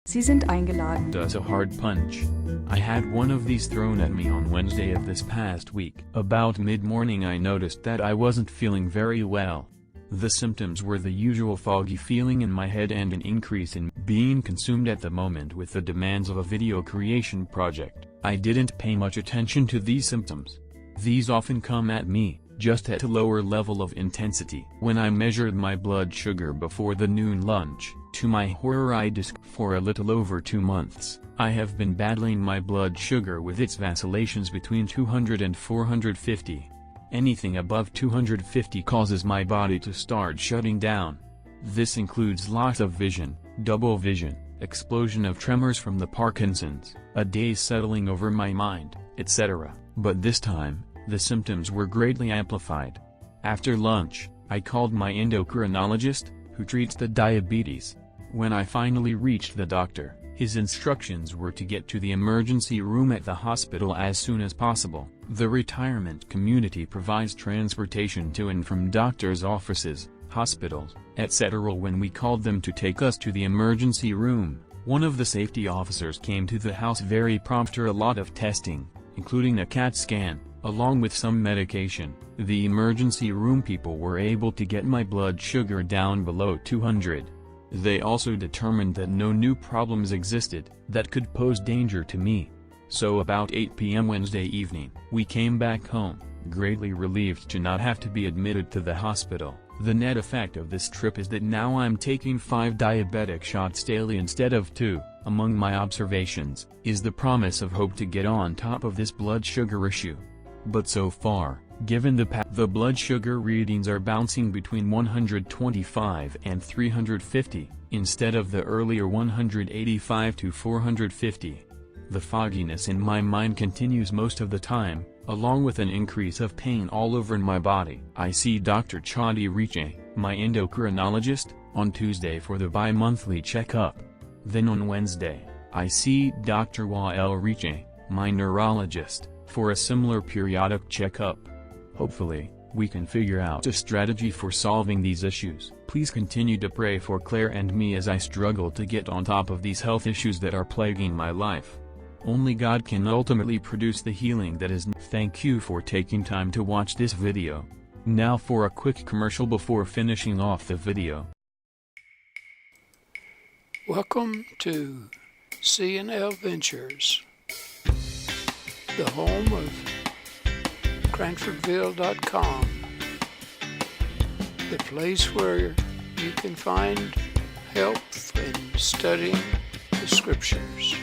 Sie sind eingeladen. Does a hard punch. I had one of these thrown at me on Wednesday of this past week. About mid-morning I noticed that I wasn't feeling very well. The symptoms were the usual foggy feeling in my head and an increase in being consumed at the moment with the demands of a video creation project. I didn't pay much attention to these symptoms. These often come at me, just at a lower level of intensity. When I measured my blood sugar before the noon lunch, to my horror for a little over 2 months, I have been battling my blood sugar with its vacillations between 200 and 450. Anything above 250 causes my body to start shutting down. This includes loss of vision, double vision, explosion of tremors from the Parkinson's, a daze settling over my mind, etc. But this time, the symptoms were greatly amplified. After lunch, I called my endocrinologist, who treats the diabetes. When I finally reached the doctor, his instructions were to get to the emergency room at the hospital as soon as possible. The retirement community provides transportation to and from doctors' offices, hospitals, etc. When we called them to take us to the emergency room, one of the safety officers came to the house very prompt after a lot of testing, including a CAT scan, along with some medication. The emergency room people were able to get my blood sugar down below 200. They also determined that no new problems existed that could pose danger to me. So about 8 p.m. Wednesday evening, we came back home, greatly relieved to not have to be admitted to the hospital. The net effect of this trip is that now I'm taking 5 diabetic shots daily instead of 2. Among my observations, is the promise of hope to get on top of this blood sugar issue. But so far, given the blood sugar readings are bouncing between 125 and 350, instead of the earlier 185 to 450. The fogginess in my mind continues most of the time, along with an increase of pain all over my body. I see Dr. Chadi Riche, my endocrinologist, on Tuesday for the bi-monthly checkup. Then on Wednesday, I see Dr. Wael Riche, my neurologist, for a similar periodic checkup. Hopefully, we can figure out a strategy for solving these issues. Please continue to pray for Claire and me as I struggle to get on top of these health issues that are plaguing my life. Only God can ultimately produce the healing that is. Thank you for taking time to watch this video. Now for a quick commercial before finishing off the video. Welcome to C&L Ventures, the home of Cranfordville.com, the place where you can find help in studying the scriptures.